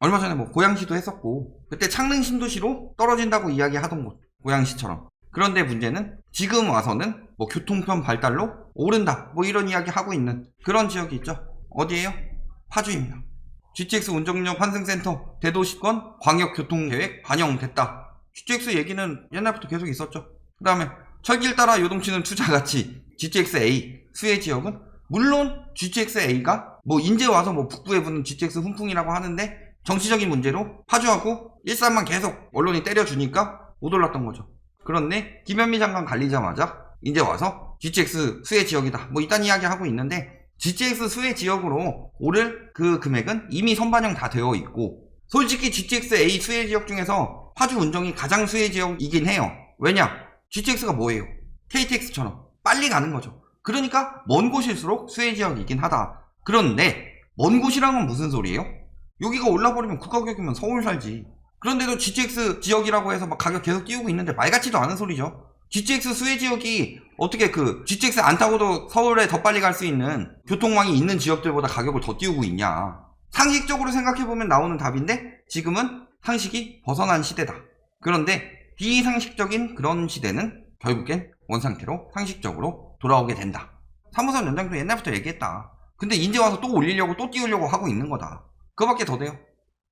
얼마 전에 뭐 고양시도 했었고, 그때 창릉 신도시로 떨어진다고 이야기하던 곳, 고양시처럼. 그런데 문제는 지금 와서는 뭐 교통편 발달로 오른다, 뭐 이런 이야기 하고 있는 그런 지역이 있죠. 어디예요? 파주입니다. GTX 운정역 환승센터 대도시권 광역교통계획 반영됐다. GTX 얘기는 옛날부터 계속 있었죠. 그 다음에 철길 따라 요동치는 투자가치 GTX-A 수혜 지역은 물론 GTX-A가 뭐 인제 와서 뭐 북부에 붙는 GTX 훈풍이라고 하는데 정치적인 문제로 파주하고 일산만 계속 언론이 때려주니까 못 올랐던 거죠. 그런데 김현미 장관 갈리자마자 인제 와서 GTX 수혜 지역이다, 뭐 이딴 이야기 하고 있는데, GTX 수혜 지역으로 오를 그 금액은 이미 선반영 다 되어 있고, 솔직히 GTX-A 수혜 지역 중에서 파주 운정이 가장 수혜 지역이긴 해요. 왜냐? GTX가 뭐예요? KTX처럼 빨리 가는 거죠. 그러니까 먼 곳일수록 수혜 지역이긴 하다. 그런데 먼 곳이랑은 무슨 소리예요? 여기가 올라버리면 그 가격이면 서울 살지. 그런데도 GTX 지역이라고 해서 막 가격 계속 띄우고 있는데 말 같지도 않은 소리죠. GTX 수혜 지역이 어떻게 그 GTX 안 타고도 서울에 더 빨리 갈 수 있는 교통망이 있는 지역들보다 가격을 더 띄우고 있냐. 상식적으로 생각해보면 나오는 답인데 지금은 상식이 벗어난 시대다. 그런데 비상식적인 그런 시대는 결국엔 원상태로 상식적으로 돌아오게 된다. 3호선 연장도 옛날부터 얘기했다. 근데 이제 와서 또 올리려고 또 띄우려고 하고 있는 거다. 그거밖에 더 돼요.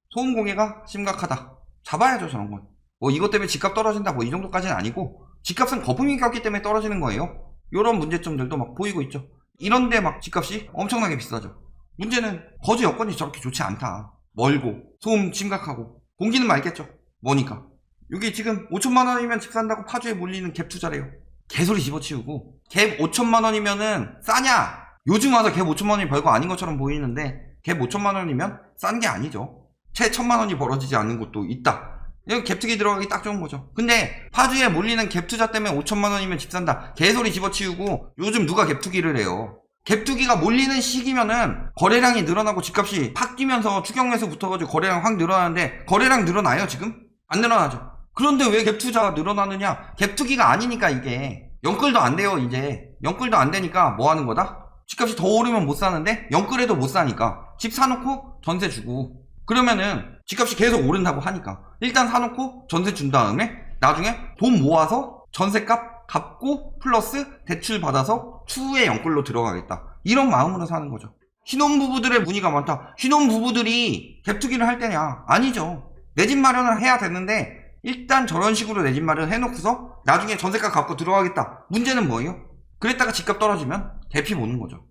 소음 공해가 심각하다. 잡아야죠, 저런 건. 뭐 이것 때문에 집값 떨어진다, 뭐 이 정도까지는 아니고, 집값은 거품이 꼈기 때문에 떨어지는 거예요. 요런 문제점들도 막 보이고 있죠. 이런데 막 집값이 엄청나게 비싸죠. 문제는 거주 여건이 저렇게 좋지 않다. 멀고 소음 심각하고 공기는 맑겠죠. 뭐니까. 여기 지금 5천만 원이면 집 산다고 파주에 몰리는 갭 투자래요. 개소리 집어치우고, 갭 5천만 원이면은 싸냐? 요즘 와서 갭 5천만 원이 별거 아닌 것처럼 보이는데 갭 5천만 원이면 싼 게 아니죠. 채 1,000만 원이 벌어지지 않는 곳도 있다. 이거 갭투기 들어가기 딱 좋은 거죠. 근데 파주에 몰리는 갭투자 때문에 5천만 원이면 집 산다, 개소리 집어치우고, 요즘 누가 갭투기를 해요? 갭투기가 몰리는 시기면은 거래량이 늘어나고 집값이 팍 뛰면서 추경매수 붙어가지고 거래량 확 늘어나는데, 거래량 늘어나요 지금? 안 늘어나죠. 그런데 왜 갭투자가 늘어나느냐? 갭투기가 아니니까. 이게 연끌도 안 돼요. 이제 연끌도 안 되니까 뭐 하는 거다? 집값이 더 오르면 못 사는데 연끌해도 못 사니까 집 사놓고 전세 주고, 그러면은 집값이 계속 오른다고 하니까 일단 사놓고 전세 준 다음에 나중에 돈 모아서 전세값 갚고 플러스 대출 받아서 추후에 연끌로 들어가겠다, 이런 마음으로 사는 거죠. 신혼부부들의 문의가 많다. 신혼부부들이 갭투기를 할 때냐? 아니죠. 내 집 마련을 해야 되는데 일단 저런 식으로 내 집 마련 해놓고서 나중에 전세값 갚고 들어가겠다. 문제는 뭐예요? 그랬다가 집값 떨어지면 대피 보는 거죠.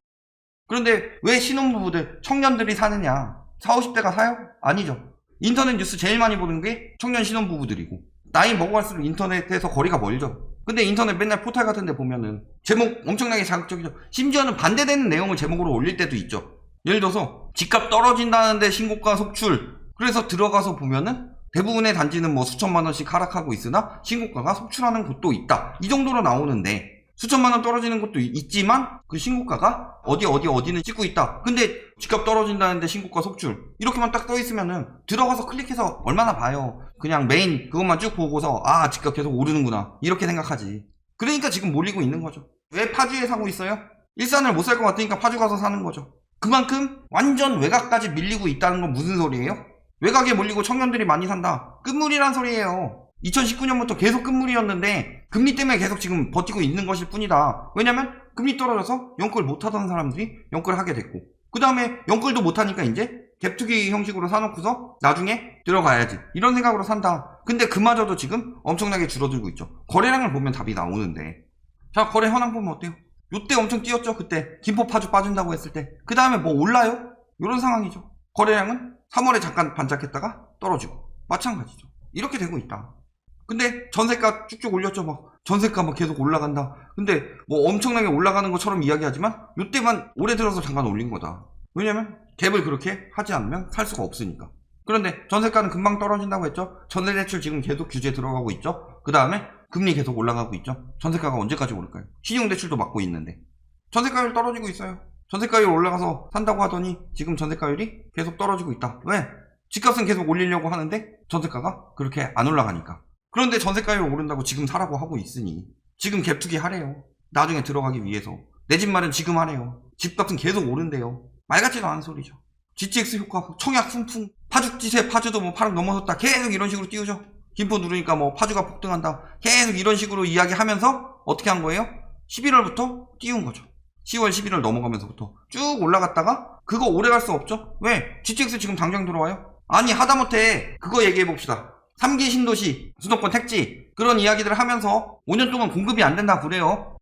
그런데 왜 신혼부부들, 청년들이 사느냐? 40, 50대가 사요? 아니죠. 인터넷 뉴스 제일 많이 보는 게 청년 신혼부부들이고, 나이 먹어갈수록 인터넷에서 거리가 멀죠. 근데 인터넷 맨날 포탈 같은 데 보면은 제목 엄청나게 자극적이죠. 심지어는 반대되는 내용을 제목으로 올릴 때도 있죠. 예를 들어서 집값 떨어진다는데 신고가 속출, 그래서 들어가서 보면은 대부분의 단지는 뭐 수천만 원씩 하락하고 있으나 신고가가 속출하는 곳도 있다, 이 정도로 나오는데, 수천만 원 떨어지는 곳도 있지만 그 신고가가 어디는 찍고 있다. 근데 집값 떨어진다는데 신고가 속출, 이렇게만 딱 떠있으면은 들어가서 클릭해서 얼마나 봐요. 그냥 메인 그것만 쭉 보고서 아, 집값 계속 오르는구나, 이렇게 생각하지. 그러니까 지금 몰리고 있는 거죠. 왜 파주에 사고 있어요? 일산을 못 살 것 같으니까 파주 가서 사는 거죠. 그만큼 완전 외곽까지 밀리고 있다는 건 무슨 소리예요? 외곽에 몰리고 청년들이 많이 산다, 끝물이란 소리예요. 2019년부터 계속 끝물이었는데 금리 때문에 계속 지금 버티고 있는 것일 뿐이다. 왜냐면 금리 떨어져서 연끌 못하던 사람들이 연끌 하게 됐고, 그 다음에 연끌도 못하니까 이제 갭투기 형식으로 사놓고서 나중에 들어가야지, 이런 생각으로 산다. 근데 그마저도 지금 엄청나게 줄어들고 있죠. 거래량을 보면 답이 나오는데, 자, 거래 현황 보면 어때요? 요때 엄청 뛰었죠. 그때 김포 파주 빠진다고 했을 때. 그 다음에 뭐 올라요? 이런 상황이죠. 거래량은 3월에 잠깐 반짝했다가 떨어지고, 마찬가지죠. 이렇게 되고 있다. 근데 전세가 쭉쭉 올렸죠. 막 전세가 막 계속 올라간다. 근데 뭐 엄청나게 올라가는 것처럼 이야기하지만 요때만 올해 들어서 잠깐 올린 거다. 왜냐면 갭을 그렇게 하지 않으면 살 수가 없으니까. 그런데 전세가는 금방 떨어진다고 했죠. 전세대출 지금 계속 규제 들어가고 있죠. 그 다음에 금리 계속 올라가고 있죠. 전세가가 언제까지 오를까요? 신용대출도 막고 있는데 전세가율 떨어지고 있어요. 전세가율 올라가서 산다고 하더니 지금 전세가율이 계속 떨어지고 있다. 왜? 집값은 계속 올리려고 하는데 전세가가 그렇게 안 올라가니까. 그런데 전세가율 오른다고 지금 사라고 하고 있으니 지금 갭투기 하래요. 나중에 들어가기 위해서. 내 집 마련 지금 하래요. 집값은 계속 오른대요. 말 같지도 않은 소리죠. GTX 효과, 청약 훈풍, 파죽지세, 파주도 뭐 8억 넘어섰다. 계속 이런 식으로 띄우죠. 김포 누르니까 뭐 파주가 폭등한다. 계속 이런 식으로 이야기하면서 어떻게 한 거예요? 11월부터 띄운 거죠. 10월, 11월 넘어가면서부터 쭉 올라갔다가 그거 오래 갈 수 없죠. 왜? GTX 지금 당장 들어와요? 아니 하다못해 그거 얘기해봅시다. 3기 신도시, 수도권 택지 그런 이야기들을 하면서 5년 동안 공급이 안 된다 그래요.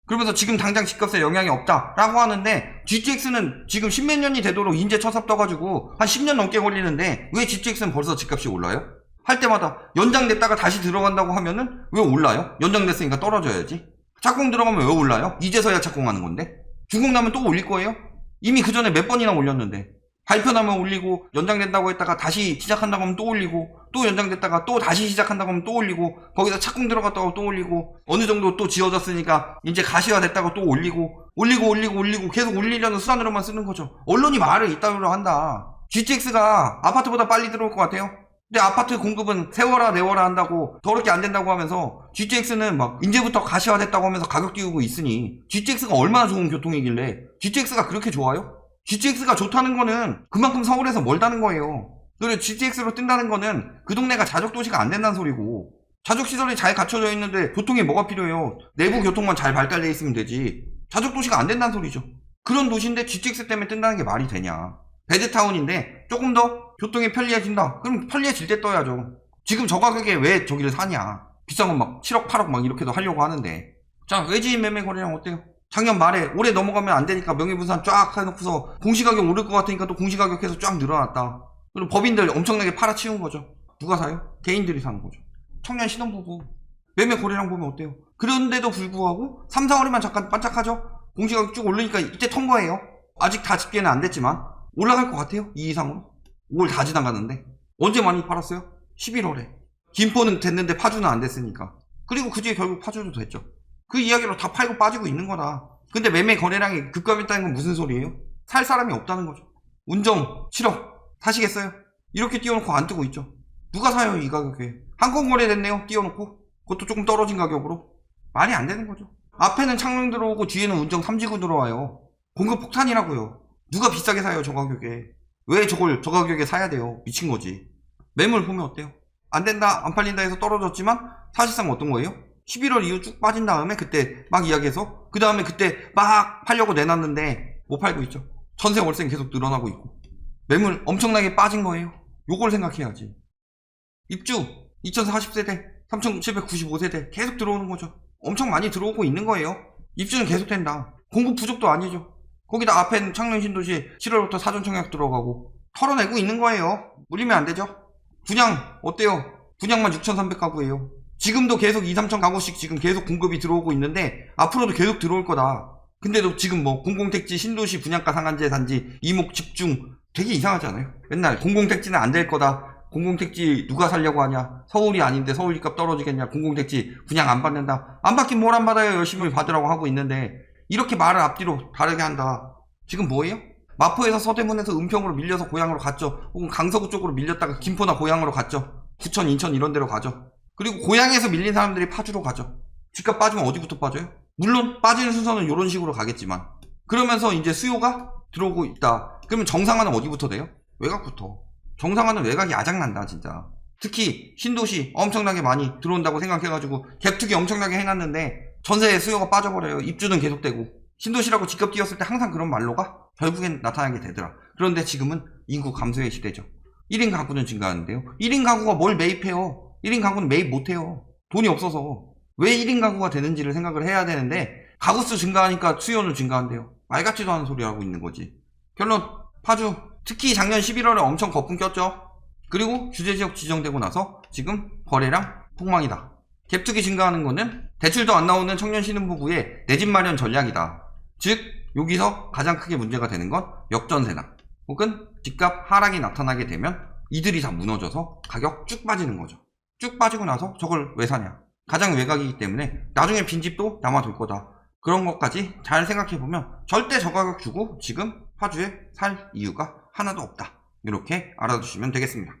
그러면서 지금 당장 집값에 영향이 없다라고 하는데 GTX는 지금 10몇 년이 되도록 인재 쳐삽 떠가지고 한 10년 넘게 걸리는데 왜 GTX는 벌써 집값이 올라요? 할 때마다 연장됐다가 다시 들어간다고 하면은 왜 올라요? 연장됐으니까 떨어져야지. 착공 들어가면 왜 올라요? 이제서야 착공하는 건데. 준공 나면 또 올릴 거예요? 이미 그 전에 몇 번이나 올렸는데. 발표 나면 올리고 연장된다고 했다가 다시 시작한다고 하면 또 올리고 또 연장됐다가 또 다시 시작한다고 하면 또 올리고 거기다 착공 들어갔다고 또 올리고 어느 정도 또 지어졌으니까 이제 가시화 됐다고 또 올리고 계속 올리려는 수단으로만 쓰는 거죠. 언론이 말을 이따위로 한다. GTX가 아파트보다 빨리 들어올 것 같아요? 근데 아파트 공급은 세워라 내워라 한다고 더럽게 안 된다고 하면서 GTX는 막 이제부터 가시화 됐다고 하면서 가격 띄우고 있으니 GTX가 얼마나 좋은 교통이길래 GTX가 그렇게 좋아요? GTX가 좋다는 거는 그만큼 서울에서 멀다는 거예요. 그리고 GTX로 뜬다는 거는 그 동네가 자족도시가 안 된다는 소리고 자족시설이 잘 갖춰져 있는데 교통이 뭐가 필요해요? 내부 교통만 잘 발달되어 있으면 되지. 자족도시가 안 된다는 소리죠. 그런 도시인데 GTX 때문에 뜬다는 게 말이 되냐. 베드타운인데 조금 더 교통이 편리해진다. 그럼 편리해질 때 떠야죠. 지금 저 가격에 왜 저기를 사냐. 비싼 건 막 7억 8억 막 이렇게도 하려고 하는데. 자, 외지인 매매 거래량 어때요? 작년 말에 올해 넘어가면 안 되니까 명예분산 쫙 해놓고서 공시가격 오를 것 같으니까 또 공시가격해서 쫙 늘어났다. 그리고 법인들 엄청나게 팔아치운 거죠. 누가 사요? 개인들이 사는 거죠. 청년 신혼부부 매매 거래량 보면 어때요? 그런데도 불구하고 3, 4월에만 잠깐 반짝하죠? 공시가격 쭉 오르니까 이때 턴 거예요. 아직 다 집계는 안 됐지만 올라갈 것 같아요. 이 이상으로. 5월 다 지나가는데 언제 많이 팔았어요? 11월에. 김포는 됐는데 파주는 안 됐으니까. 그리고 그 뒤에 결국 파주도 됐죠. 그 이야기로 다 팔고 빠지고 있는 거다. 근데 매매 거래량이 급감했다는 건 무슨 소리예요? 살 사람이 없다는 거죠. 운정 7억 사시겠어요? 이렇게 띄워놓고 안 뜨고 있죠. 누가 사요 이 가격에? 한건 거래 됐네요. 띄워놓고 그것도 조금 떨어진 가격으로. 말이 안 되는 거죠. 앞에는 창릉 들어오고 뒤에는 운정 3지구 들어와요. 공급 폭탄이라고요. 누가 비싸게 사요 저 가격에? 왜 저걸 저 가격에 사야 돼요? 미친 거지. 매물 보면 어때요? 안 된다 안 팔린다 해서 떨어졌지만 사실상 어떤 거예요? 11월 이후 쭉 빠진 다음에 그때 막 이야기해서 그 다음에 그때 막 팔려고 내놨는데 못 팔고 있죠. 전세 월세는 계속 늘어나고 있고 매물 엄청나게 빠진 거예요. 요걸 생각해야지. 입주 2040세대 3795세대 계속 들어오는 거죠. 엄청 많이 들어오고 있는 거예요. 입주는 계속 된다. 공급 부족도 아니죠. 거기다 앞엔 창릉 신도시 7월부터 사전 청약 들어가고 털어내고 있는 거예요. 물리면 안 되죠. 분양 어때요? 분양만 6,300가구예요. 지금도 계속 2, 3천 가구씩 지금 계속 공급이 들어오고 있는데 앞으로도 계속 들어올 거다. 근데도 지금 뭐 공공택지 신도시 분양가 상한제 단지 이목 집중 되게 이상하지 않아요? 맨날 공공택지는 안 될 거다. 공공택지 누가 살려고 하냐? 서울이 아닌데 서울 집값 떨어지겠냐? 공공택지 분양 안 받는다. 안 받긴 뭘 안 받아요. 열심히 받으라고 하고 있는데 이렇게 말을 앞뒤로 다르게 한다. 지금 뭐예요? 마포에서 서대문에서 은평으로 밀려서 고향으로 갔죠. 혹은 강서구 쪽으로 밀렸다가 김포나 고향으로 갔죠. 부천, 인천 이런 데로 가죠. 그리고 고향에서 밀린 사람들이 파주로 가죠. 집값 빠지면 어디부터 빠져요? 물론 빠지는 순서는 이런 식으로 가겠지만 그러면서 이제 수요가 들어오고 있다. 그러면 정상화는 어디부터 돼요? 외곽부터. 정상화는 외곽이 아작난다 진짜. 특히 신도시 엄청나게 많이 들어온다고 생각해가지고 갭투기 엄청나게 해놨는데 전세의 수요가 빠져버려요. 입주는 계속되고. 신도시라고 집값 뛰었을 때 항상 그런 말로가 결국엔 나타나게 되더라. 그런데 지금은 인구 감소의 시대죠. 1인 가구는 증가하는데요. 1인 가구가 뭘 매입해요? 1인 가구는 매입 못해요. 돈이 없어서. 왜 1인 가구가 되는지를 생각을 해야 되는데 가구수 증가하니까 수요는 증가한대요. 말 같지도 않은 소리 하고 있는 거지. 결론 파주 특히 작년 11월에 엄청 거품 꼈죠. 그리고 규제지역 지정되고 나서 지금 거래량 폭망이다. 갭투기 증가하는 거는 대출도 안 나오는 청년 신혼부부의 내 집 마련 전략이다. 즉 여기서 가장 크게 문제가 되는 건 역전세나 혹은 집값 하락이 나타나게 되면 이들이 다 무너져서 가격 쭉 빠지는 거죠. 쭉 빠지고 나서 저걸 왜 사냐. 가장 외곽이기 때문에 나중에 빈집도 남아돌 거다. 그런 것까지 잘 생각해보면 절대 저 가격 주고 지금 파주에 살 이유가 하나도 없다. 이렇게 알아두시면 되겠습니다.